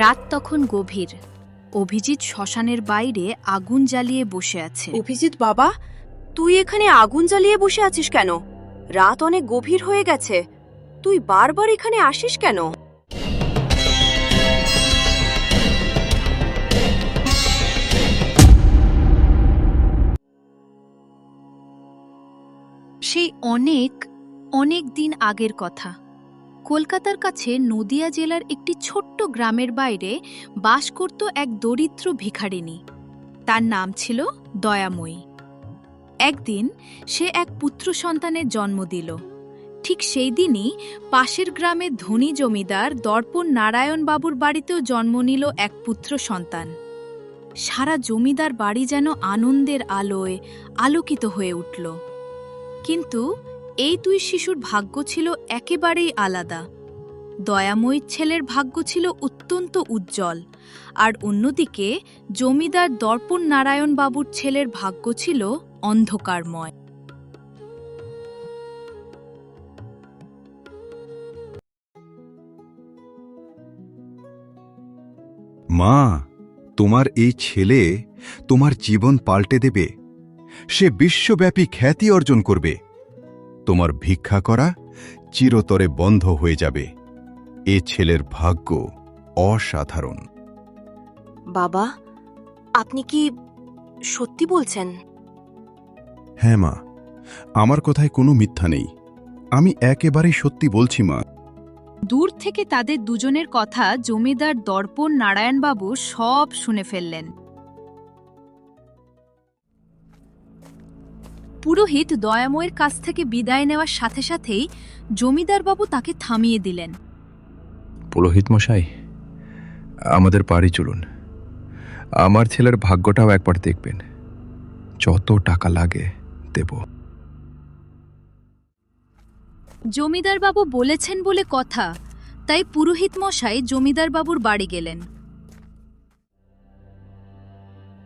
রাত তখন গভীর। অভিজিৎ শ্মশানের বাইরে আগুন জ্বালিয়ে বসে আছে। অভিজিৎ বাবা, তুই এখানে আগুন জ্বালিয়ে বসে আছিস কেন? রাত অনেক গভীর হয়ে গেছে, তুই বারবার এখানে আসিস কেন? সেই অনেক অনেক দিন আগের কথা। কলকাতার কাছে নদিয়া জেলার একটি ছোট্ট গ্রামের বাইরে বাস করত এক দরিদ্র ভিখারিনী। তার নাম ছিল দয়াময়ী। একদিন সে এক পুত্র সন্তানের জন্ম দিল। ঠিক সেই দিনই পাশের গ্রামের ধনী জমিদার দর্পণ নারায়ণ বাবুর বাড়িতেও জন্ম নিল এক পুত্র সন্তান। সারা জমিদার বাড়ি যেন আনন্দের আলোয় আলোকিত হয়ে উঠল। কিন্তু এই দুই শিশুর ভাগ্য ছিল একেবারেই আলাদা। দয়াময়ীর ছেলের ভাগ্য ছিল অত্যন্ত উজ্জ্বল, আর অন্যদিকে জমিদার দর্পণ নারায়ণ বাবুর ছেলের ভাগ্য ছিল অন্ধকারময়। মা, তোমার এই ছেলে তোমার জীবন পাল্টে দেবে। সে বিশ্বব্যাপী খ্যাতি অর্জন করবে। তোমার ভিক্ষা করা চিরতরে বন্ধ হয়ে যাবে। এ ছেলের ভাগ্য অসাধারণ। বাবা, আপনি কি সত্যি বলছেন? হ্যাঁ মা, আমার কথায় কোনো মিথ্যা নেই। আমি একেবারেই সত্যি বলছি মা। দূর থেকে তাদের দুজনের কথা জমিদার দর্পণ নারায়ণবাবু সব শুনে ফেললেন। পুরোহিত দয়াময়ের কাছ থেকে বিদায় নেওয়ার সাথে সাথেই জমিদারবাবু তাকে থামিয়ে দিলেন। পুরোহিত মশাই, আমাদের বাড়ি চলুন। আমার ছেলের ভাগ্যটাও একবার দেখবেন। যত টাকা লাগে দেব। জমিদারবাবু বলেছেন বলে কথা, তাই পুরোহিত মশাই জমিদারবাবুর বাড়ি গেলেন।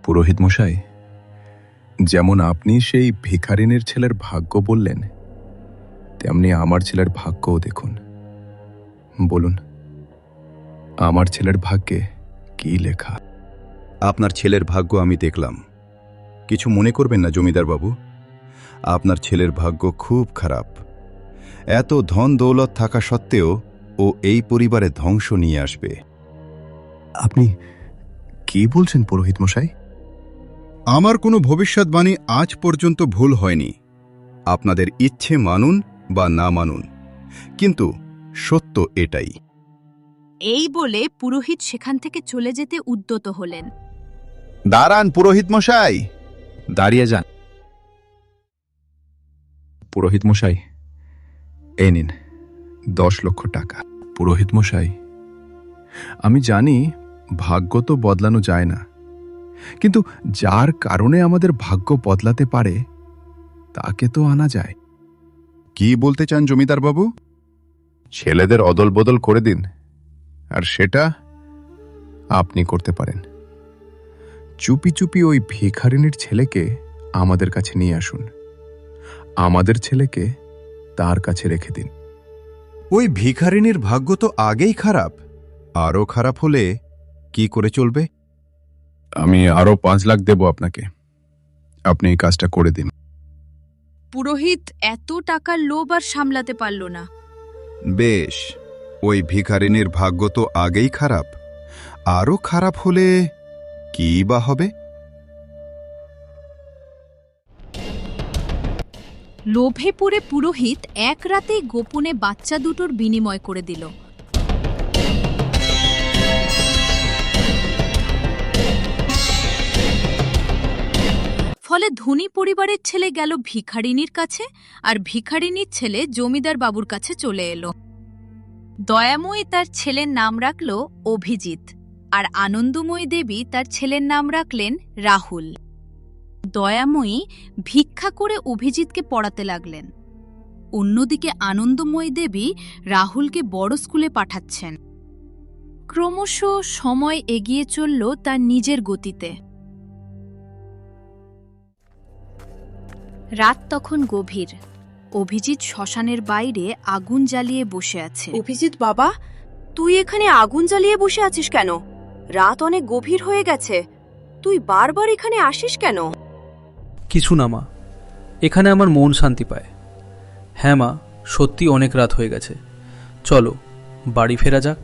পুরোহিত মশাই, যেমন আপনি সেই ভিখারিনীর ছেলের ভাগ্য বললেন, তেমনি আমার ছেলের ভাগ্যও দেখুন। বলুন, আমার ছেলের ভাগ্যে কি লেখা? আপনার ছেলের ভাগ্য আমি দেখলাম। কিছু মনে করবেন না জমিদার বাবু, আপনার ছেলের ভাগ্য খুব খারাপ। এত ধন দৌলত থাকা সত্ত্বেও ও এই পরিবারে ধ্বংস নিয়ে আসবে। আপনি কি বলছেন পুরোহিত মশাই? আমার কোনো ভবিষ্যৎবাণী আজ পর্যন্ত ভুল হয়নি। আপনাদের ইচ্ছে মানুন বা না মানুন, কিন্তু সত্য এটাই। এই বলে পুরোহিত সেখান থেকে চলে যেতে উদ্যত হলেন। দাঁড়ান পুরোহিত মশাই। দাঁড়িয়ে যান। পুরোহিত মশাই, এই নিন 10 লক্ষ টাকা। পুরোহিত মশাই, আমি জানি ভাগ্য তো বদলানো যায় না, কিন্তু যার কারণে আমাদের ভাগ্য বদলাতে পারে তাকে তো আনা যায়। কি বলতে চান জমিদার বাবু? ছেলেদের অদল বদল করে দিন, আর সেটা আপনি করতে পারেন। চুপি চুপি ওই ভিখারিনীর ছেলেকে আমাদের কাছে নিয়ে আসুন। আমাদের ছেলেকে তার কাছে রেখে দিন। ওই ভিখারিনীর ভাগ্য তো আগেই খারাপ। আরও খারাপ হলে কি করে চলবে? আমি আরো 5 লাখ দেব আপনাকে। আপনি এই কাজটা করে দিন। পুরোহিত এত টাকার লোভ আর সামলাতে পারল না। বেশ, ওই ভিখারিনীর ভাগ্য তো আগেই খারাপ। আরও খারাপ হলে কি বা হবে? লোভে পড়ে পুরোহিত এক রাতেই গোপনে বাচ্চা দুটোর বিনিময় করে দিল। ফলে ধনী পরিবারের ছেলে গেল ভিখারিনীর কাছে, আর ভিখারিনীর ছেলে জমিদার বাবুর কাছে চলে এলো। দয়াময়ী তার ছেলের নাম রাখল অভিজিৎ, আর আনন্দময়ী দেবী তার ছেলের নাম রাখলেন রাহুল। দয়াময়ী ভিক্ষা করে অভিজিৎকে পড়াতে লাগলেন। অন্যদিকে আনন্দময়ী দেবী রাহুলকে বড় স্কুলে পাঠাচ্ছেন। ক্রমশ সময় এগিয়ে চলল তার নিজের গতিতে। রাত তখন গভীর। অভিজিৎ শ্মশানের বাইরে আগুন জ্বালিয়ে বসে আছে। অভিজিৎ বাবা, তুই এখানে আগুন জ্বালিয়ে বসে আছিস কেন? রাত অনেক গভীর হয়ে গেছে, তুই বারবার এখানে আসিস কেন? কিছু না মা, এখানে আমার মন শান্তি পায়। হ্যাঁ মা, সত্যি অনেক রাত হয়ে গেছে, চলো বাড়ি ফেরা যাক।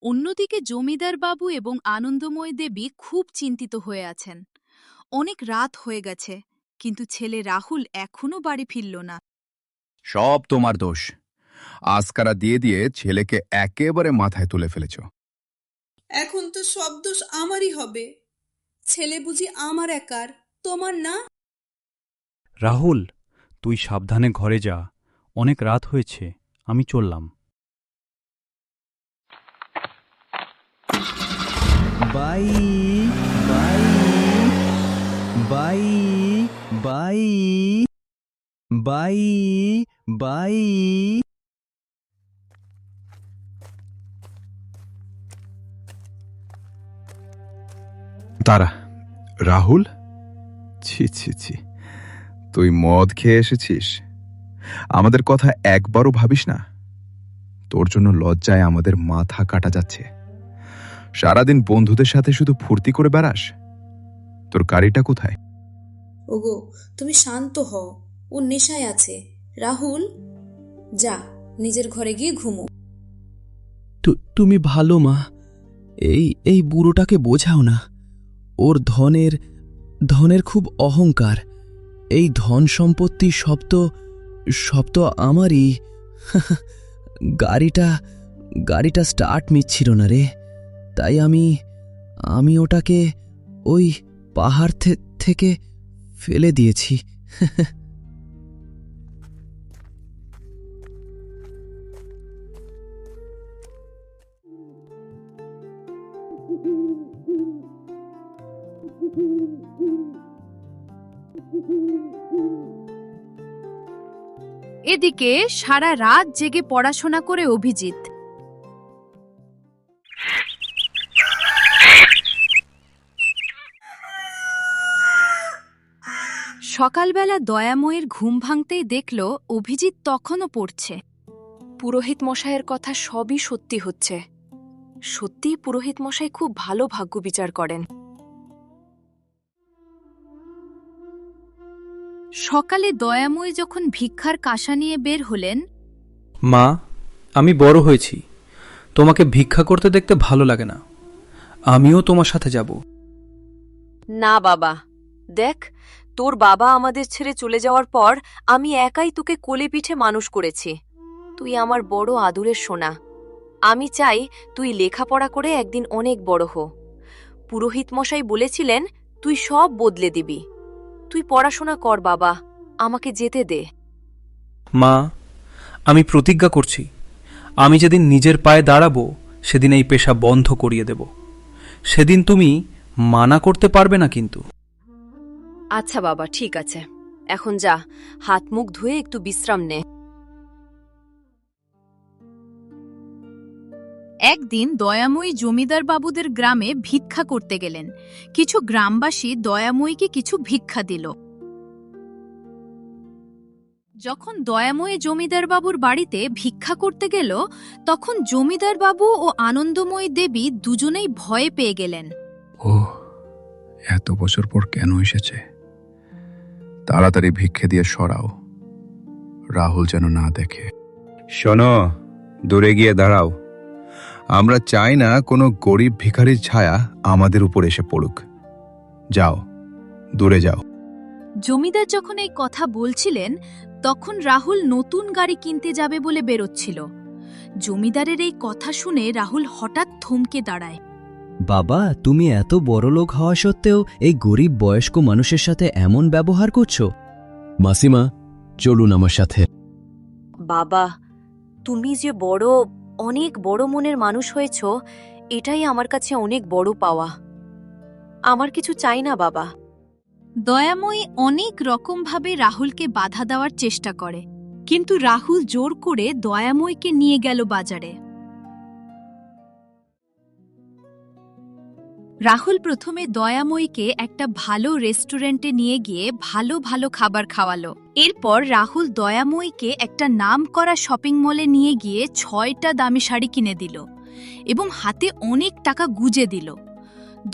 অন্যদিকে জমিদার বাবু এবং আনন্দময়ী দেবী খুব চিন্তিত হয়ে আছেন। অনেক রাত হয়ে গেছে, কিন্তু ছেলে রাহুল এখনো বাড়ি ফিরল না। সব তোমার দোষ। আজকারা দিয়ে দিয়ে ছেলেকে একেবারে মাথায় তুলে ফেলেছ। এখন তো সব দোষ আমারই হবে। ছেলে বুঝি আমার একার, তোমার না? রাহুল, তুই সাবধানে ঘরে যা, অনেক রাত হয়েছে, আমি চললাম। Bye bye bye bye bye bye. তারা, রাহুল, ছি ছি ছি, তুই মদ খেয়ে এসেছিস? আমাদের কথা একবারও ভাবিস না? তোর জন্য লজ্জায় আমাদের মাথা কাটা যাচ্ছে। সারাদিন বন্ধুদের সাথে শুধু ফুর্তি করে বেড়াস। তোর গাড়িটা কোথায়? ওগো, তুমি শান্ত হও, ও নেশায় আছে। রাহুল, যা নিজের ঘরে গিয়ে ঘুমো। তুমি ভালো মা, এই বুড়োটাকে বোঝাও না। ওর ধনের খুব অহংকার। এই ধন সম্পত্তি সব তো আমারই। গাড়িটা স্টার্ট নিচ্ছিল না রে, তাই আমি ওটাকে ওই পাহাড় থেকে ফেলে দিয়েছি। এদিকে সারা রাত জেগে পড়াশোনা করে অভিজিৎ। সকালবেলা দয়াময়ের ঘুম ভাঙতেই দেখল অভিজিৎ তখনও পড়ছে। পুরোহিত মশাইয়ের কথা সবই সত্যি হচ্ছে। সত্যিই পুরোহিত মশাই খুব ভালো ভাগ্য বিচার করেন। সকালে দয়াময়ী যখন ভিক্ষার কাঁসা নিয়ে বের হলেন, মা, আমি বড় হয়েছি, তোমাকে ভিক্ষা করতে দেখতে ভালো লাগে না। আমিও তোমার সাথে যাব। না বাবা, দেখ, তোর বাবা আমাদের ছেড়ে চলে যাওয়ার পর আমি একাই তোকে কোলে পিঠে মানুষ করেছি। তুই আমার বড় আদুরের সোনা। আমি চাই তুই লেখাপড়া করে একদিন অনেক বড় হো। পুরোহিত মশাই বলেছিলেন তুই সব বদলে দিবি। তুই পড়াশোনা কর বাবা, আমাকে যেতে দে। মা, আমি প্রতিজ্ঞা করছি, আমি যেদিন নিজের পায়ে দাঁড়াবো সেদিন এই পেশা বন্ধ করিয়ে দেব। সেদিন তুমি মানা করতে পারবে না কিন্তু। আচ্ছা বাবা, ঠিক আছে, এখন যা, হাত মুখ ধুয়ে একটু বিশ্রাম নে। একদিন দয়াময়ী জমিদার বাবুদের গ্রামে ভিক্ষা করতে গেলেন। কিছু গ্রামবাসী দয়াময়ীকে কিছু ভিক্ষা দিল। যখন দয়াময়ী জমিদার বাবুর বাড়িতে ভিক্ষা করতে গেল, তখন জমিদার বাবু ও আনন্দময়ী দেবী দুজনেই ভয়ে পেয়ে গেলেন। ও এত বছর পর কেন এসেছে? তাড়াতাড়ি ভিক্ষে দিয়ে সরাও, রাহুল যেন না দেখে। শোনো, দূরে গিয়ে দাঁড়াও। আমরা চাই না কোনো গরিব ভিখারির ছায়া আমাদের উপর এসে পড়ুক। যাও, দূরে যাও। জমিদার যখন এই কথা বলছিলেন, তখন রাহুল নতুন গাড়ি কিনতে যাবে বলে বেরোচ্ছিল। জমিদারের এই কথা শুনে রাহুল হঠাৎ থমকে দাঁড়ায়। বাবা, তুমি এত বড় লোক হওয়া সত্ত্বেও এই গরিব বয়স্ক মানুষের সাথে এমন ব্যবহার করছো? মাসিমা, চলুন আমার সাথে। বাবা, তুমি যে অনেক বড় মনের মানুষ হয়েছ, এটাই আমার কাছে অনেক বড় পাওয়া। আমার কিছু চাই না বাবা। দয়াময়ী অনেক রকমভাবে রাহুলকে বাধা দেওয়ার চেষ্টা করে, কিন্তু রাহুল জোর করে দয়াময়কে নিয়ে গেল বাজারে। রাহুল প্রথমে দয়াময়কে একটা ভালো রেস্টুরেন্টে নিয়ে গিয়ে ভালো ভালো খাবার খাওয়ালো। এরপর রাহুল দয়াময়কে একটা নামকরা শপিং মলে নিয়ে গিয়ে 6টা দামি শাড়ি কিনে দিল এবং হাতে অনেক টাকা গুজে দিল।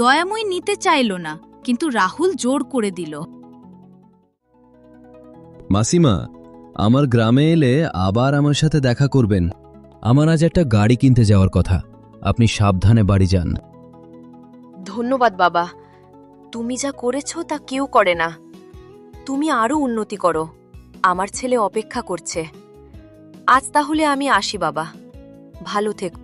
দয়াময় নিতে চাইল না, কিন্তু রাহুল জোর করে দিল। মাসিমা, আমার গ্রামে এলে আবার আমার সাথে দেখা করবেন। আমার আজ একটা গাড়ি কিনতে যাওয়ার কথা, আপনি সাবধানে বাড়ি যান। ধন্যবাদ বাবা, তুমি যা করেছো তা কেউ করে না। তুমি আরো উন্নতি করো, আমার ছেলে অপেক্ষা করছে। আজ তাহলে আমি আসি বাবা, ভালো থেকো।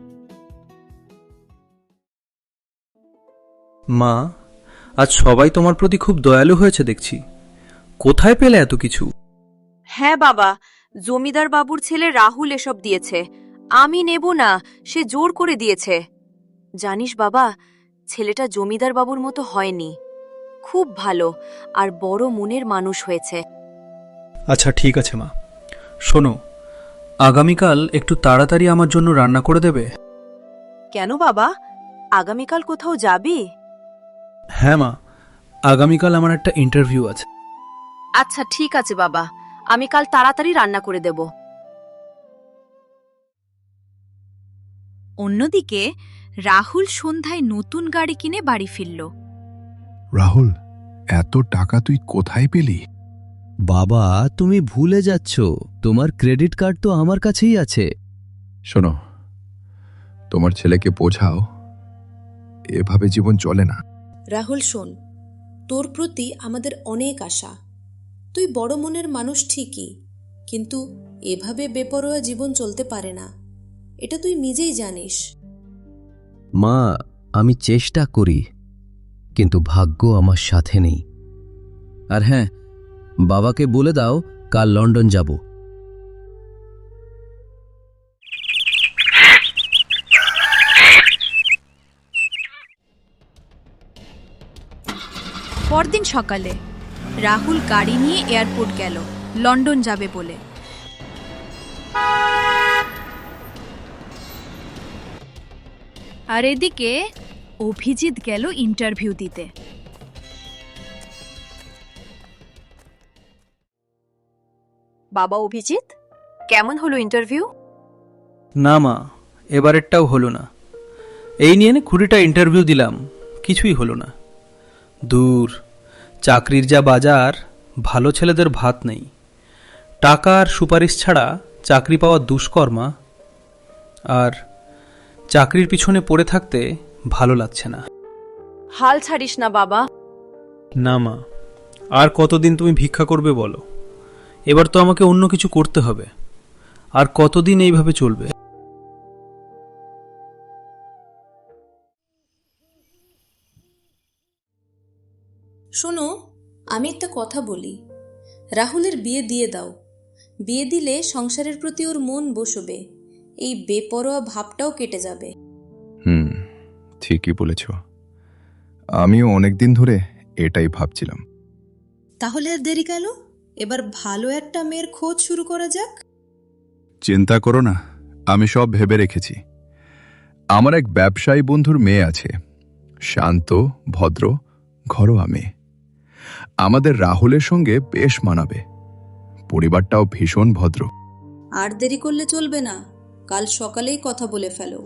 মা, আজ সবাই তোমার প্রতি খুব দয়ালু হয়েছে দেখছি। কোথায় পেলে এত কিছু? হ্যাঁ বাবা, জমিদার বাবুর ছেলে রাহুল এসব দিয়েছে। আমি নেব না, সে জোর করে দিয়েছে। জানিস বাবা, ছেলেটা জমিদার বাবুর মতো হয়নি, খুব ভালো আর বড় মনের মানুষ হয়েছে। আচ্ছা ঠিক আছে মা, শোনো, আগামীকাল একটু তাড়াতাড়ি আমার জন্য রান্না করে দেবে? কেন বাবা, আগামীকাল কোথাও যাবি? হ্যাঁ মা, আগামীকাল আমার একটা ইন্টারভিউ আছে। আচ্ছা ঠিক আছে বাবা, আমি কাল তাড়াতাড়ি রান্না করে দেব। অন্যদিকে রাহুল সন্ধ্যায় নতুন গাড়ি কিনে বাড়ি ফিরল। রাহুল, এত টাকা তুই কোথায় পেলি? বাবা, তুমি ভুলে যাচ্ছ, তোমার ক্রেডিট কার্ড তো আমার কাছেই আছে। শোনো, তোমার ছেলেকে বোঝাও, এভাবে জীবন চলে না। রাহুল শোন, তোর প্রতি আমাদের অনেক আশা। তুই বড় মনের মানুষ ঠিকই, কিন্তু এভাবে বেপরোয়া জীবন চলতে পারে না, এটা তুই নিজেই জানিস। মা, আমি চেষ্টা করি, কিন্তু ভাগ্য আমার সাথে নেই। আর হ্যাঁ, বাবাকে বলে দাও কাল লন্ডন যাব। পরদিন সকালে রাহুল গাড়ি নিয়ে এয়ারপোর্ট গেল লন্ডন যাবে বলে। আর এদিকে অভিজিৎ গেল ইন্টারভিউ দিতে। বাবা অভিজিৎ, কেমন হলো ইন্টারভিউ? না মা, এবারেরটাও হলো না। এই নিয়ে 20টা ইন্টারভিউ দিলাম, কিছুই হলো না। দূর, চাকরির যা বাজার, ভালো ছেলেদের ভাত নেই। টাকা আর সুপারিশ ছাড়া চাকরি পাওয়া দুষ্কর্মা। আর চাকরির পিছনে পড়ে থাকতে ভালো লাগছে না। হাল ছাড়িস না বাবা। না মা, আর কতদিন তুমি ভিক্ষা করবে বলো? এবার তো আমাকে অন্য কিছু করতে হবে। আর কতদিন এইভাবে চলবে? শোনো, আমি একটা কথা বলি, রাহুলের বিয়ে দিয়ে দাও। বিয়ে দিলে সংসারের প্রতি ওর মন বসবে, এই বেপরোয়া ভাবটাও কেটে যাবে। ঠিকই বলেছ, আমিও অনেকদিন ধরে এটাই ভাবছিলাম। তাহলে আর দেরি কেন? এবার ভালো একটা মেয়ের খোঁজ শুরু করা যাক। চিন্তা করো না, আমি সব ভেবে রেখেছি। আমার এক ব্যবসায়ী বন্ধুর মেয়ে আছে, শান্ত, ভদ্র, ঘরোয়া মেয়ে। আমাদের রাহুলের সঙ্গে বেশ মানাবে। পরিবারটাও ভীষণ ভদ্র। আর দেরি করলে চলবে না, কাল সকালেই কথা বলে ফেলো।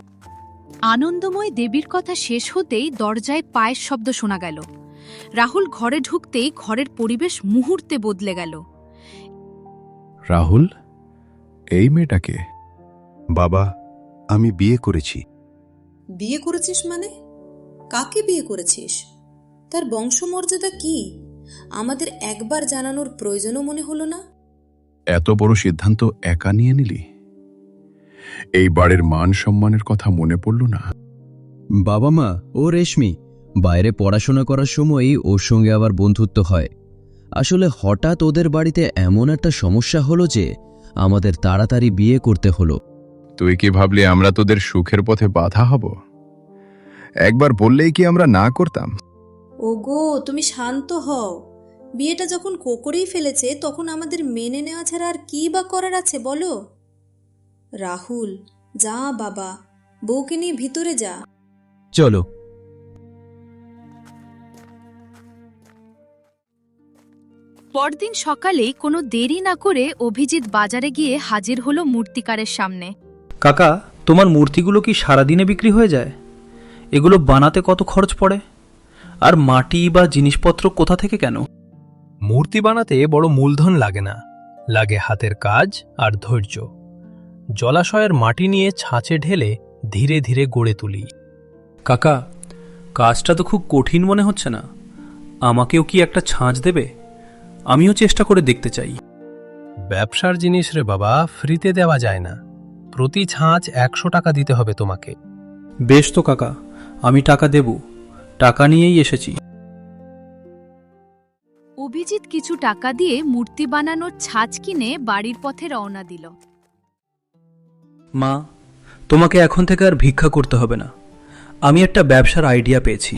আনন্দময় দেবীর কথা শেষ হতেই দরজায় পায়ের শব্দ শোনা গেল। রাহুল ঘরে ঢুকতেই ঘরের পরিবেশ মুহূর্তে বদলে গেল। রাহুল, এই মেয়েটাকে? বাবা, আমি বিয়ে করেছি। বিয়ে করেছিস মানে? কাকে বিয়ে করেছিস? তার বংশমর্যাদা কি? আমাদের একবার জানানোর প্রয়োজনও মনে হলো না। এত বড় সিদ্ধান্ত একা নিয়ে নিলি? এই বাড়ির মান সম্মানের কথা মনে পড়ল না? বাবা মা ও রেশমি বাইরে পড়াশোনা করার সময়ই ওর সঙ্গে আবার বন্ধুত্ব হয়। আসলে হঠাৎ ওদের বাড়িতে এমন একটা সমস্যা হলো যে আমাদের তাড়াতাড়ি বিয়ে করতে হলো। তুই কি ভাবলি আমরা তোদের সুখের পথে বাধা হব? একবার বললেই কি আমরা না করতাম? ওগো, তুমি শান্ত হও। বিয়েটা যখন করেই ফেলেছে তখন আমাদের মেনে নেওয়া ছাড়া আর কী বা করার আছে বলো? রাহুল, যা বাবা, বউকে নিয়ে ভিতরে যা। চলো। পরদিন সকালেই কোনো দেরি না করে অভিজিৎ বাজারে গিয়ে হাজির হলো মূর্তিকারের সামনে। কাকা, তোমার মূর্তিগুলো কি সারাদিনে বিক্রি হয়ে যায়? এগুলো বানাতে কত খরচ পড়ে? আর মাটি বা জিনিসপত্র কোথা থেকে কেন? মূর্তি বানাতে বড় মূলধন লাগে না, লাগে হাতের কাজ আর ধৈর্য। জলাশয়ের মাটি নিয়ে ছাঁচে ঢেলে ধীরে ধীরে গড়ে তুলি। কাকা, কাজটা তো খুব কঠিন মনে হচ্ছে না? আমাকেও কি একটা ছাঁচ দেবে? আমিও চেষ্টা করে দেখতে চাই। ব্যবসার জিনিস রে বাবা, ফ্রিতে দেওয়া যায় না। প্রতি ছাঁচ 100 টাকা দিতে হবে তোমাকে। বেশ তো কাকা, আমি টাকা দেব, টাকা নিয়েই এসেছি। অভিজিৎ কিছু টাকা দিয়ে মূর্তি বানানোর ছাঁচ কিনে বাড়ির পথে রওনা দিল। মা, তোমাকে এখন থেকে আর ভিক্ষা করতে হবে না। আমি একটা ব্যবসার আইডিয়া পেয়েছি।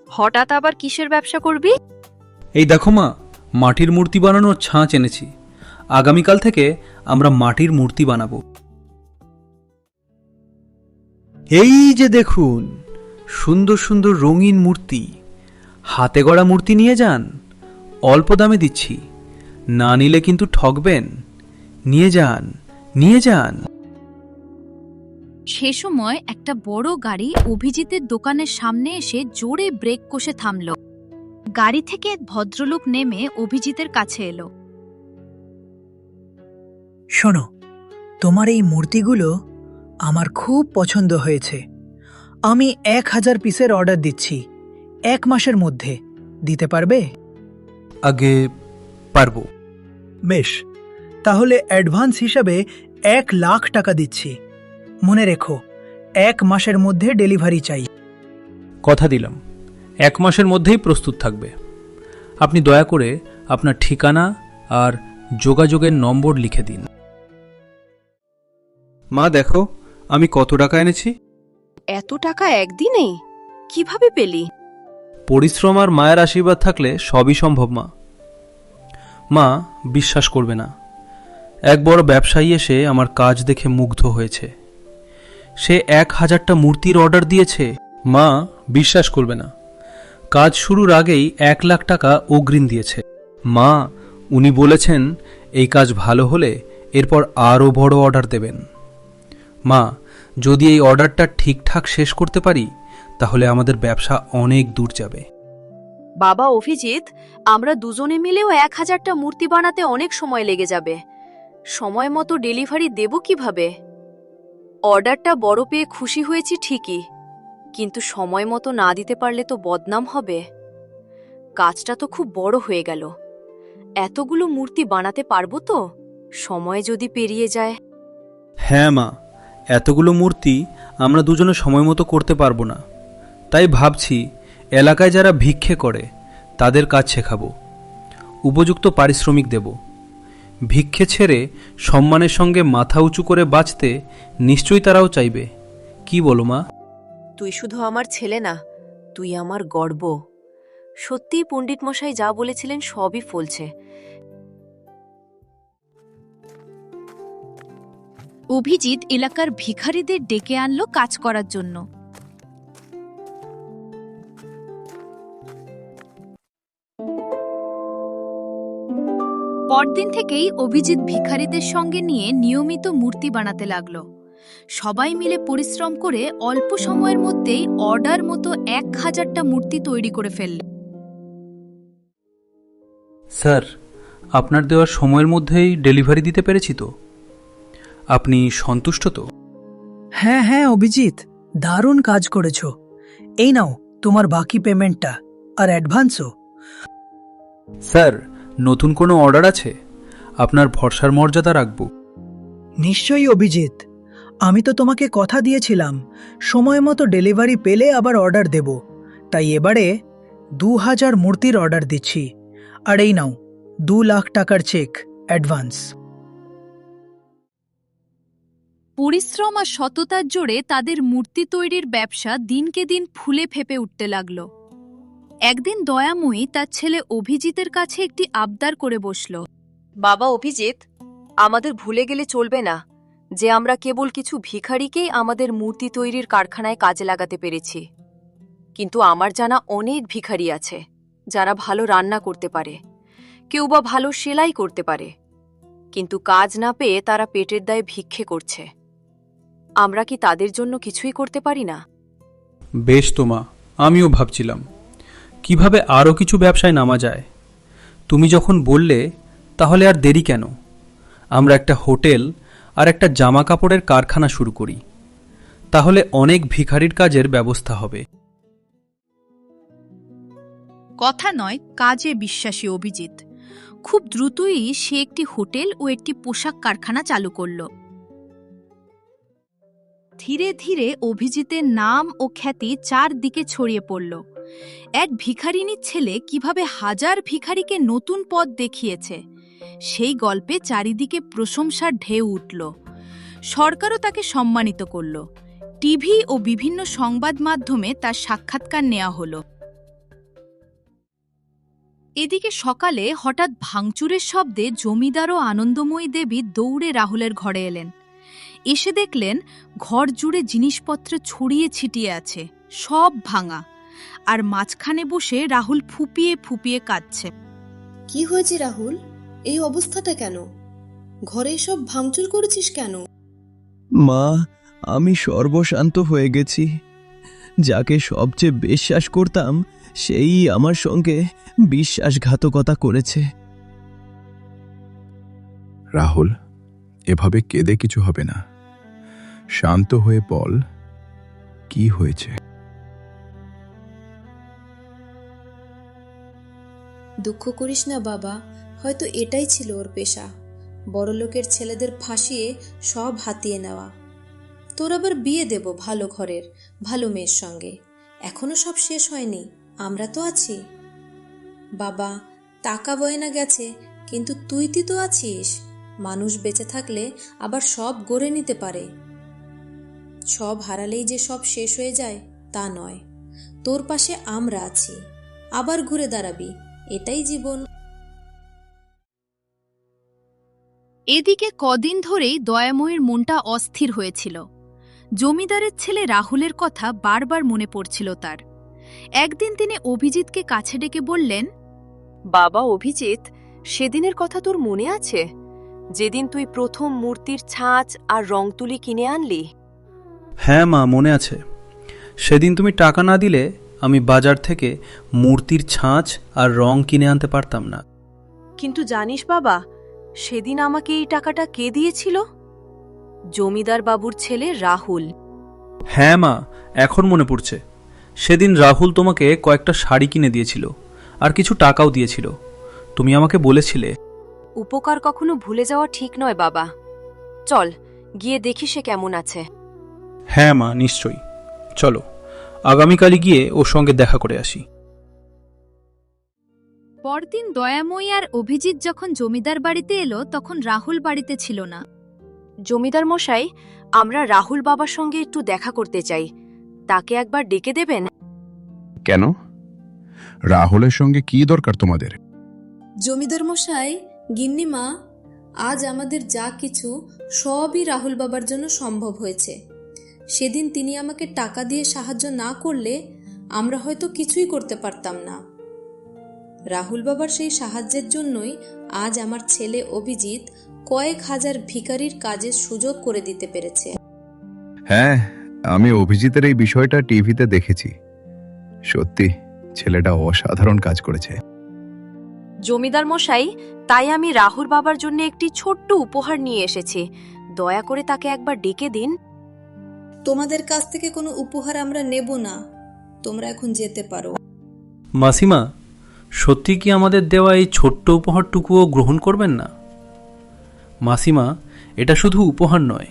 হঠাৎ আবার কিসের ব্যবসা করবি? এই দেখো মা, মাটির মূর্তি বানানোর ছাঁচ এনেছি। আগামীকাল থেকে আমরা মাটির মূর্তি বানাবো। এই যে দেখুন, সুন্দর সুন্দর রঙিন মূর্তি। হাতে গড়া মূর্তি নিয়ে যান, অল্প দামে দিচ্ছি। না নিলে কিন্তু ঠকবেন। নিয়ে যান, নিয়ে যান। সে সময় একটা বড় গাড়ি অভিজিতের দোকানের সামনে এসে জোরে ব্রেক কষে থামল। গাড়ি থেকে এক ভদ্রলোক নেমে অভিজিতের কাছে এলো। শোনো, তোমার এই মূর্তিগুলো আমার খুব পছন্দ হয়েছে। আমি 1000 পিসের অর্ডার দিচ্ছি, 1 মাসের মধ্যে। দিতে পারবে? আগে পারবো। বেশ, তাহলে অ্যাডভান্স হিসাবে 1,00,000 টাকা দিচ্ছি। মনে রেখো, 1 মাসের মধ্যে ডেলিভারি চাই। কথা দিলাম, 1 মাসের মধ্যেই প্রস্তুত থাকবে। আপনি দয়া করে আপনার ঠিকানা আর যোগাযোগের নম্বর লিখে দিন। মা দেখো, আমি কত টাকা এনেছি। এত টাকা একদিনে কিভাবে পেলি? পরিশ্রম আর মায়ের আশীর্বাদ থাকলে সবই সম্ভব মা। মা, বিশ্বাস করবে না, এক বড় ব্যবসায়ী এসে আমার কাজ দেখে মুগ্ধ হয়েছে। সে 1000টা মূর্তির অর্ডার দিয়েছে। মা, বিশ্বাস করবে না, কাজ শুরুর আগেই 1,00,000 টাকা অগ্রিম দিয়েছে। মা, উনি বলেছেন এই কাজ ভালো হলে এরপর আরও বড় অর্ডার দেবেন। মা, যদি এই অর্ডারটা ঠিকঠাক শেষ করতে পারি তাহলে আমাদের ব্যবসা অনেক দূর যাবে। বাবা অভিজিৎ, আমরা দুজনে মিলেও 1000টা মূর্তি বানাতে অনেক সময় লেগে যাবে। সময় মতো ডেলিভারি দেব কিভাবে? অর্ডারটা বড় পেয়ে খুশি হয়েছি ঠিকই, কিন্তু সময় মতো না দিতে পারলে তো বদনাম হবে। কাজটা তো খুব বড় হয়ে গেল। এতগুলো মূর্তি বানাতে পারবো তো, সময় যদি পেরিয়ে যায়? হ্যাঁ মা, এতগুলো মূর্তি আমরা দুজনে সময় মতো করতে পারবো না। তাই ভাবছি এলাকায় যারা ভিক্ষে করে তাদের কাজ শেখাবো, উপযুক্ত পারিশ্রমিক দেব। ভিক্ষে ছেড়ে সম্মানের সঙ্গে মাথা উঁচু করে বাঁচতে নিশ্চয়ই তারাও চাইবে। কি বলো মা? তুই শুধু আমার ছেলে না, তুই আমার গর্ব। সত্যিই পণ্ডিত মশাই যা বলেছিলেন সবই ফলছে। অভিজিৎ এলাকার ভিখারিদের ডেকে আনলো কাজ করার জন্য। পরদিন থেকেই অভিজিৎ ভিখারিদের সঙ্গে নিয়ে নিয়মিত মূর্তি বানাতে লাগলো। সবাই মিলে পরিশ্রম করে অল্প সময়ের মধ্যেই অর্ডার মতো 1000টা মূর্তি তৈরি করে ফেলল। স্যার, আপনার দেওয়ার সময়ের মধ্যেই ডেলিভারি দিতে পেরেছি তো? আপনি সন্তুষ্ট তো? হ্যাঁ হ্যাঁ অভিজিৎ, দারুণ কাজ করেছো। এই নাও তোমার বাকি পেমেন্টটা, আর অ্যাডভান্সও। স্যার, নতুন কোনো অর্ডার আছে? আপনার ভরসার মর্যাদা রাখব। নিশ্চয়ই অভিজিৎ, আমি তো তোমাকে কথা দিয়েছিলাম সময় মতো ডেলিভারি পেলে আবার অর্ডার দেব। তাই এবারে 2000 মূর্তির অর্ডার দিচ্ছি। আর এই নাও 2,00,000 টাকার চেক অ্যাডভান্স। পরিশ্রম আর সততার জোরে তাদের মূর্তি তৈরির ব্যবসা দিনকে দিন ফুলে ফেপে উঠতে লাগলো। একদিন দয়াময়ী তার ছেলে অভিজিতের কাছে একটি আবদার করে বসল। বাবা অভিজিৎ, আমাদের ভুলে গেলে চলবে না যে আমরা কেবল কিছু ভিখারিকেই আমাদের মূর্তি তৈরির কারখানায় কাজে লাগাতে পেরেছি। কিন্তু আমার জানা অনেক ভিখারি আছে যারা ভালো রান্না করতে পারে, কেউ বা ভালো সেলাই করতে পারে, কিন্তু কাজ না পেয়ে তারা পেটের দায়ে ভিক্ষে করছে। আমরা কি তাদের জন্য কিছুই করতে পারি না? বেশ তো মা, আমিও ভাবছিলাম কিভাবে আরও কিছু ব্যবসায় নামা যায়। তুমি যখন বললে তাহলে আর দেরি কেন, আমরা একটা হোটেল আর একটা জামা কাপড়ের কারখানা শুরু করি, তাহলে অনেক ভিখারির কাজের ব্যবস্থা হবে। কথা নয়, কাজে বিশ্বাসী অভিজিৎ খুব দ্রুতই সে একটি হোটেল ও একটি পোশাক কারখানা চালু করল। ধীরে ধীরে অভিজিতের নাম ও খ্যাতি চারদিকে ছড়িয়ে পড়ল। এক ভিখারিনীর ছেলে কিভাবে হাজার ভিখারিকে নতুন পথ দেখিয়েছে, সেই গল্পে চারিদিকে প্রশংসার ঢেউ উঠল। সরকারও তাকে সম্মানিত করল। টিভি ও বিভিন্ন সংবাদ মাধ্যমে তার সাক্ষাৎকার নেওয়া হলো। এদিকে সকালে হঠাৎ ভাঙচুরের শব্দে জমিদার ও আনন্দময়ী দেবী দৌড়ে রাহুলের ঘরে এলেন। এসে দেখলেন ঘর জুড়ে জিনিসপত্র ছড়িয়ে ছিটিয়ে আছে, সব ভাঙা, আর মাঝখানে বসে রাহুল ফুপিয়ে ফুপিয়ে কাঁদছে। কি হয়েছে রাহুল? এই অবস্থাটা কেন? ঘরে সব ভাঙচুর করেছিস কেন? মা, আমি সর্বশান্ত হয়ে গেছি। যাকে সবচেয়ে বিশ্বাস করতাম সেই আমার সঙ্গে বিশ্বাসঘাতকতা করেছে। রাহুল, এভাবে কেঁদে কিছু হবে না, শান্ত হয়ে বল কি হয়েছে। দুঃখ করিস না বাবা, হয়তো এটাই ছিল ওর পেশা, বড়লোকের ছেলেদের ফাঁসিয়ে সব হাতিয়ে নেওয়া। তোর আবার বিয়ে দেব ভালো ঘরের ভালো মেয়ের সঙ্গে। এখনো সব শেষ হয়নি, আমরা তো আছি। বাবা, টাকা বয়না গেছে, কিন্তু তুই তো আছিস। মানুষ বেঁচে থাকলে আবার সব গড়ে নিতে পারে। সব হারালেই যে সব শেষ হয়ে যায় তা নয়। তোর পাশে আমরা আছি, আবার ঘুরে দাঁড়াবি, এটাই জীবন। এদিকে কদিন ধরেই দয়াময়ীর মনটা অস্থির হয়েছিল। জমিদারের ছেলে রাহুলের কথা বারবার মনে পড়ছিল তার। একদিন তিনি অভিজিৎকে কাছে ডেকে বললেন, বাবা অভিজিৎ, সেদিনের কথা তোর মনে আছে, যেদিন তুই প্রথম মূর্তির ছাঁচ আর রং তুলি কিনে আনলি? হ্যাঁ মা, মনে আছে। সেদিন তুমি টাকা না দিলে আমি বাজার থেকে মূর্তির ছাঁচ আর রং কিনে আনতে পারতাম না। কিন্তু জানিস বাবা, সেদিন আমাকে এই টাকাটা কে দিয়েছিল? জমিদার বাবুর ছেলে রাহুল। হ্যাঁ মা, এখন মনে পড়ছে। সেদিন রাহুল তোমাকে কয়েকটা শাড়ি কিনে দিয়েছিল আর কিছু টাকাও দিয়েছিল। তুমি আমাকে বলেছিলে। উপকার কখনো ভুলে যাওয়া ঠিক নয় বাবা। চল গিয়ে দেখি সে কেমন আছে। হ্যাঁ মা, নিশ্চয়ই। চলো আগামীকালই গিয়ে ওর সঙ্গে দেখা করে আসি। পরদিন দয়াময়ী আর অভিজিৎ যখন জমিদার বাড়িতে এলো তখন রাহুল বাড়িতে ছিল না। জমিদার মশাই, আমরা রাহুল বাবার সঙ্গে একটু দেখা করতে চাই, তাকে একবার ডেকে দেবেন? কেন? রাহুলের সঙ্গে কি দরকার তোমাদের? জমিদার মশাই, গিন্নিমা, আজ আমাদের যা কিছু সবই রাহুল বাবার জন্য সম্ভব হয়েছে। সেদিন তিনি আমাকে টাকা দিয়ে সাহায্য না করলে আমরা হয়তো কিছুই করতে পারতাম না। রাহুল বাবার সেই সাহায্যের জন্যই আজ আমার ছেলে অভিজিৎ কয়েক হাজার ভিখারির কাজের সুযোগ করে দিতে পেরেছে। হ্যাঁ, আমি অভিজিতের এই বিষয়টা টিভিতে দেখেছি। সত্যি ছেলেটা অসাধারণ কাজ করেছে। জমিদার মশাই, তাই আমি রাহুল বাবার জন্য একটি ছোট্ট উপহার নিয়ে এসেছি, দয়া করে তাকে একবার ডেকে দিন। তোমাদের কাছ থেকে কোনো উপহার আমরা নেব না, তোমরা এখন যেতে পারো। মাসিমা, সত্যি কি আমাদের দেওয়া এই ছোট্ট উপহারটুকুও গ্রহণ করবেন না? মাসিমা, এটা শুধু উপহার নয়,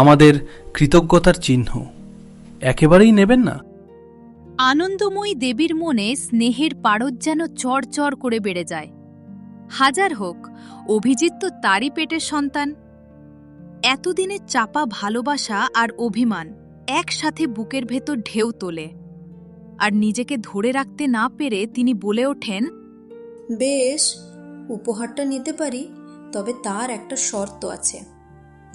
আমাদের কৃতজ্ঞতার চিহ্ন। একেবারেই নেবেন না? আনন্দময়ী দেবীর মনে স্নেহের পারদ যেন চড় করে বেড়ে যায়। হাজার হোক, অভিজিৎ তো তারই পেটের সন্তান। এতদিনের চাপা ভালোবাসা আর অভিমান একসাথে বুকের ভেতর ঢেউ তোলে। আর নিজেকে ধরে রাখতে না পেরে তিনি বলে ওঠেন, বেশ, উপহারটা নিতে পারি, তবে তার একটা শর্ত আছে।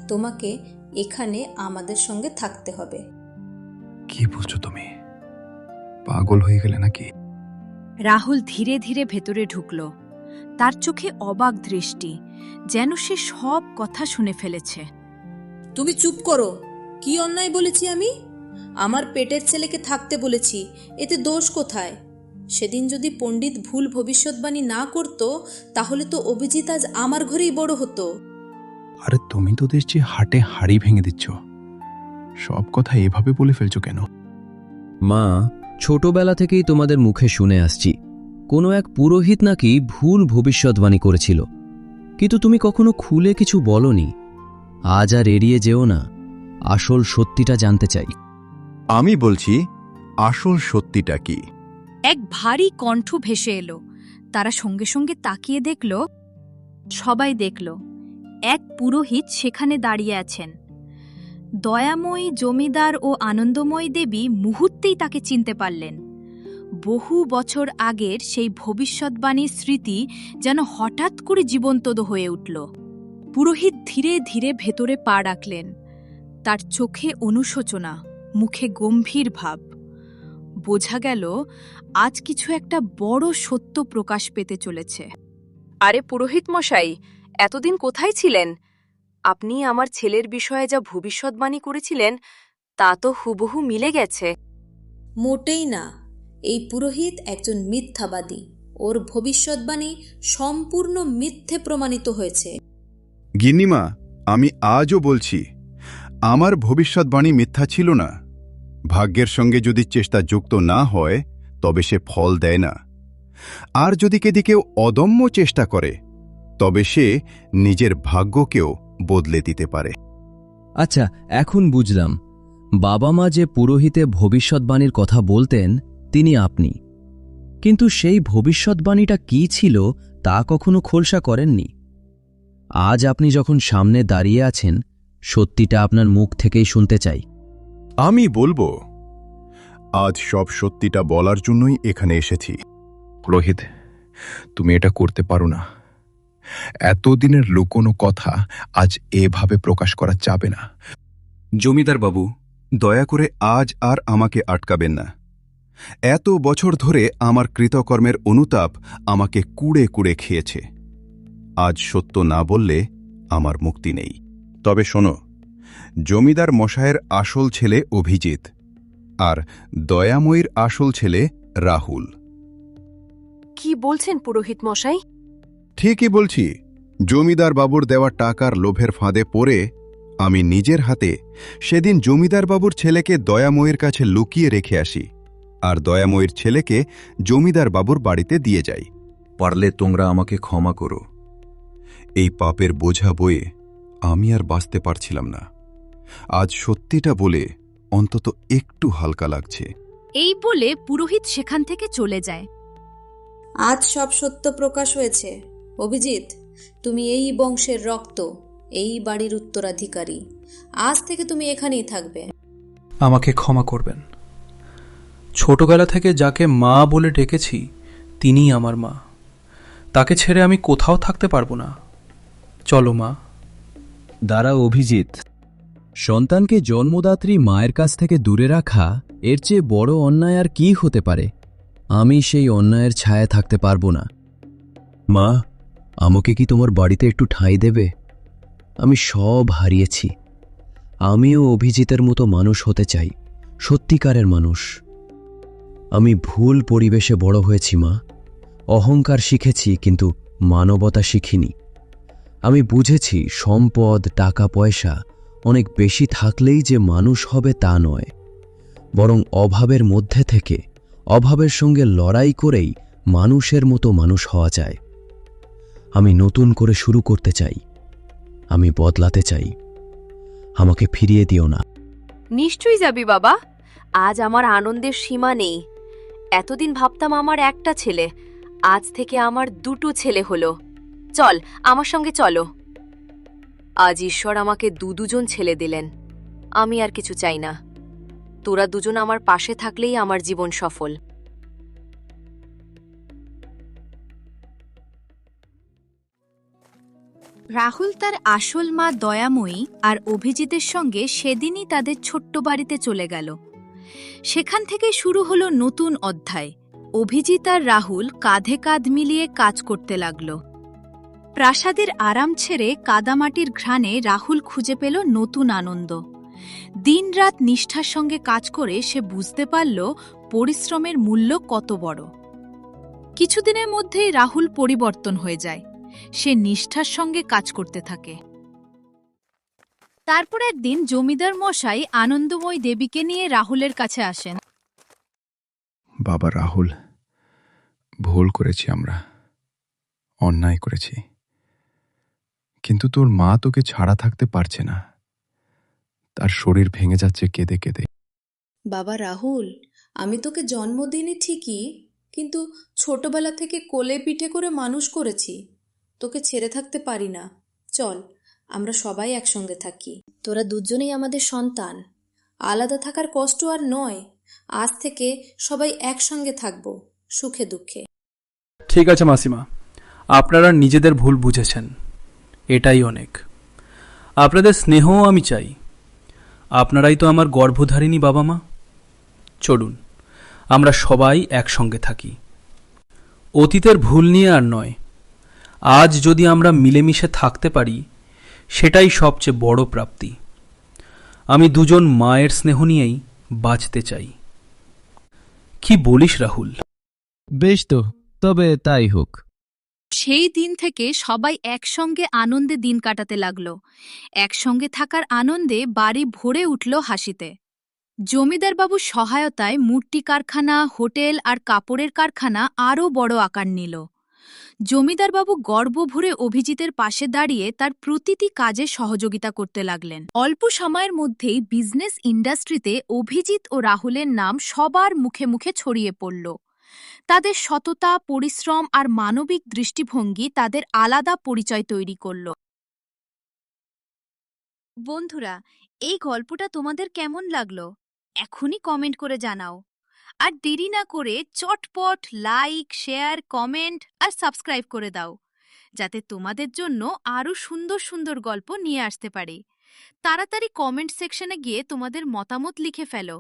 তোমাকে এখানে আমাদের সঙ্গে থাকতে হবে। কি বলছো তুমি? পাগল হয়ে গেলে নাকি? রাহুল ধীরে ধীরে ভেতরে ঢুকল। তার চোখে অবাক দৃষ্টি, যেন সে সব কথা শুনে ফেলেছে। তুমি চুপ করো। কি অন্যায় বলেছি আমি? আমার পেটের ছেলেকে থাকতে বলেছি, এতে দোষ কোথায়? সেদিন যদি পণ্ডিত ভুল ভবিষ্যৎবাণী না করত, তাহলে তো অভিজিৎ আজ আমার ঘরেই বড় হতো। আরে তুমি তো দেখছি হাটে হাড়ি ভেঙে দিচ্ছ। সব কথা এভাবে বলে ফেলছো কেন? মা, ছোটবেলা থেকেই তোমাদের মুখে শুনে আসছি কোনো এক পুরোহিত নাকি ভুল ভবিষ্যৎবাণী করেছিল, কিন্তু তুমি কখনো খুলে কিছু বলনি। আজ আর এড়িয়ে যেও না, আসল সত্যিটা জানতে চাই। আমি বলছি, আসল সত্যিটা কি? এক ভারী কণ্ঠ ভেসে এলো। তারা সঙ্গে সঙ্গে তাকিয়ে দেখল, সবাই দেখল এক পুরোহিত সেখানে দাঁড়িয়ে আছেন। দয়াময়ী জমিদার ও আনন্দময়ী দেবী মুহূর্তেই তাকে চিনতে পারলেন। বহু বছর আগের সেই ভবিষ্যৎবাণীর স্মৃতি যেন হঠাৎ করে জীবন্ত হয়ে উঠল। পুরোহিত ধীরে ধীরে ভেতরে পা রাখলেন। তার চোখে অনুশোচনা, মুখে গম্ভীর ভাব। বোঝা গেল আজ কিছু একটা বড় সত্য প্রকাশ পেতে চলেছে। আরে পুরোহিত মশাই, এতদিন কোথায় ছিলেন? আপনি আমার ছেলের বিষয়ে যা ভবিষ্যৎবাণী করেছিলেন তা তো হুবহু মিলে গেছে। মোটেই না। এই পুরোহিত একজন মিথ্যাবাদী। ওর ভবিষ্যৎবাণী সম্পূর্ণ মিথ্যে প্রমাণিত হয়েছে। গিন্নিমা, আমি আজও বলছি, আমার ভবিষ্যৎবাণী মিথ্যা ছিল না। ভাগ্যের সঙ্গে যদি চেষ্টা যুক্ত না হয়, তবে সে ফল দেয় না। আর যদি কেউ অদম্য চেষ্টা করে, তবে সে নিজের ভাগ্যকেও বদলে দিতে পারে। আচ্ছা, এখন বুঝলাম বাবা মা যে পুরোহিতে ভবিষ্যৎবাণীর কথা বলতেন তিনি আপনি, কিন্তু সেই ভবিষ্যৎবাণীটা কি ছিল তা কখনো খোলসা করেননি। আজ আপনি যখন সামনে দাঁড়িয়ে আছেন, সত্যিটা আপনার মুখ থেকেই শুনতে চাই। আমি বলবো, আজ সব সত্যিটা বলার জন্যই এখানে এসেছি। পুরোহিত, তুমি এটা করতে পারো না। এতদিনের লুকোনো কথা আজ এভাবে প্রকাশ করা যাবে না। জমিদার বাবু, দয়া করে আজ আর আমাকে আটকাবেন না। এত বছর ধরে আমার কৃতকর্মের অনুতাপ আমাকে কুড়ে কুড়ে খেয়েছে। আজ সত্য না বললে আমার মুক্তি নেই। তবে শোনো, জমিদার মশায়ের আসল ছেলে অভিজিৎ, আর দয়াময়ীর আসল ছেলে রাহুল। কি বলছেন পুরোহিত মশাই? ঠিকই বলছি। জমিদার বাবুর দেওয়া টাকার লোভের ফাঁদে পড়ে আমি নিজের হাতে সেদিন জমিদার বাবুর ছেলেকে দয়াময়ীর কাছে লুকিয়ে রেখে আসি, আর দয়াময়ীর ছেলেকে জমিদার বাবুর বাড়িতে দিয়ে যাই। পারলে তোমরা আমাকে ক্ষমা করো। এই পাপের বোঝা বয়ে আমি আর বাঁচতে পারছিলাম না। আজ সত্যিটা বলে অন্তত একটু হালকা লাগছে। এই বলে পুরোহিত সেখান থেকে চলে যায়। আজ সব সত্য প্রকাশ হয়েছে। অভিজিৎ, তুমি এই বংশের রক্ত, এই বাড়ির উত্তরাধিকারী। আজ থেকে তুমি এখানেই থাকবে। আমাকে ক্ষমা করবেন। ছোটবেলা থেকে যাকে মা বলে ডেকেছি তিনিই আমার মা। তাকে ছেড়ে আমি কোথাও থাকতে পারবো না। চলো মা। দাঁড়া অভিজিৎ, সন্তানকে জন্মদাত্রী মায়ের কাছ থেকে দূরে রাখা এর চেয়ে বড় অন্যায় আর কি হতে পারে? আমি সেই অন্যায়ের ছায়া থাকতে পারবো না। মা, আমাকে কি তোমার বাড়িতে একটু ঠাঁই দেবে? আমি সব হারিয়েছি। আমিও অভিজিতের মতো মানুষ হতে চাই, সত্যিকারের মানুষ। আমি ভুল পরিবেশে বড় হয়েছি মা। অহংকার শিখেছি, কিন্তু মানবতা শিখিনি। আমি বুঝেছি সম্পদ, টাকা পয়সা অনেক বেশি থাকলেই যে মানুষ হবে তা নয়, বরং অভাবের মধ্যে থেকে অভাবের সঙ্গে লড়াই করেই মানুষের মতো মানুষ হওয়া যায়। আমি নতুন করে শুরু করতে চাই। আমি বদলাতে চাই। আমাকে ফিরিয়ে দিও না। নিশ্চয়ই যাবি বাবা। আজ আমার আনন্দের সীমা নেই। এতদিন ভাবতাম আমার একটা ছেলে, আজ থেকে আমার দুটো ছেলে হলো। চল, আমার সঙ্গে চলো। আজ ঈশ্বর আমাকে দুজন ছেলে দিলেন। আমি আর কিছু চাই না। তোরা দুজন আমার পাশে থাকলেই আমার জীবন সফল। রাহুল তার আসল মা দয়াময়ী আর অভিজিতের সঙ্গে সেদিনই তাদের ছোট্ট বাড়িতে চলে গেল। সেখান থেকে শুরু হলো নতুন অধ্যায়। অভিজিৎ আর রাহুল কাঁধে কাঁধ মিলিয়ে কাজ করতে লাগল। প্রাসাদের আরাম ছেড়ে কাদামাটির ঘ্রাণে রাহুল খুঁজে পেল নতুন আনন্দ। দিনরাত নিষ্ঠার সঙ্গে কাজ করে সে বুঝতে পারল পরিশ্রমের মূল্য কত বড়। কিছুদিনের মধ্যেই রাহুল পরিবর্তন হয়ে যায়। সে নিষ্ঠার সঙ্গে কাজ করতে থাকে। তারপর একদিন জমিদার মশাই আনন্দময়ী দেবীকে নিয়ে রাহুলের কাছে আসেন। বাবা রাহুল, ভুল করেছি আমরা, অন্যায় করেছি, কিন্তু তোর মা তোকে ছাড়া থাকতে পারছে না। তার শরীর ভেঙে যাচ্ছে কেঁদে কেঁদে। বাবা রাহুল, আমি তোকে জন্ম দিইনি ঠিকই, কিন্তু ছোটবেলা থেকে কোলে পিঠে করে মানুষ করেছি। তোকে ছেড়ে থাকতে পারি না। চল, আমরা সবাই একসঙ্গে থাকি। তোরা দুজনেই আমাদের সন্তান। আলাদা থাকার কষ্ট আর নয়। আজ থেকে সবাই একসঙ্গে থাকবো, সুখে দুঃখে। ঠিক আছে মাসিমা, আপনারা নিজেদের ভুল বুঝেছেন, এটাই অনেক। আপনাদের স্নেহও আমি চাই। আপনারাই তো আমার গর্ভধারিণী বাবা মা। চলুন, আমরা সবাই একসঙ্গে থাকি। অতীতের ভুল নিয়ে আর নয়। আজ যদি আমরা মিলেমিশে থাকতে পারি, সেটাই সবচেয়ে বড় প্রাপ্তি। আমি দুজন মায়ের স্নেহ নিয়েই বাঁচতে চাই। কি বলিস রাহুল? বেশ তো, তবে তাই হোক। সেই দিন থেকে সবাই একসঙ্গে আনন্দে দিন কাটাতে লাগল। একসঙ্গে থাকার আনন্দে বাড়ি ভরে উঠল হাসিতে। জমিদারবাবুর সহায়তায় মূর্তি কারখানা, হোটেল আর কাপড়ের কারখানা আরও বড় আকার নিল। জমিদারবাবু গর্ব ভরে অভিজিতের পাশে দাঁড়িয়ে তার প্রতিটি কাজে সহযোগিতা করতে লাগলেন। অল্প সময়ের মধ্যেই বিজনেস ইন্ডাস্ট্রিতে অভিজিৎ ও রাহুলের নাম সবার মুখে মুখে ছড়িয়ে পড়ল। তাদের সততা, পরিশ্রম আর মানবিক দৃষ্টিভঙ্গি তাদের আলাদা পরিচয় তৈরি করল। বন্ধুরা, এই গল্পটা তোমাদের কেমন লাগলো? এখনই কমেন্ট করে জানাও। আর দেরি না করে চটপট লাইক, শেয়ার, কমেন্ট আর সাবস্ক্রাইব করে দাও, যাতে তোমাদের জন্য আরও সুন্দর সুন্দর গল্প নিয়ে আসতে পারি। তাড়াতাড়ি কমেন্ট সেকশনে গিয়ে তোমাদের মতামত লিখে ফেলো।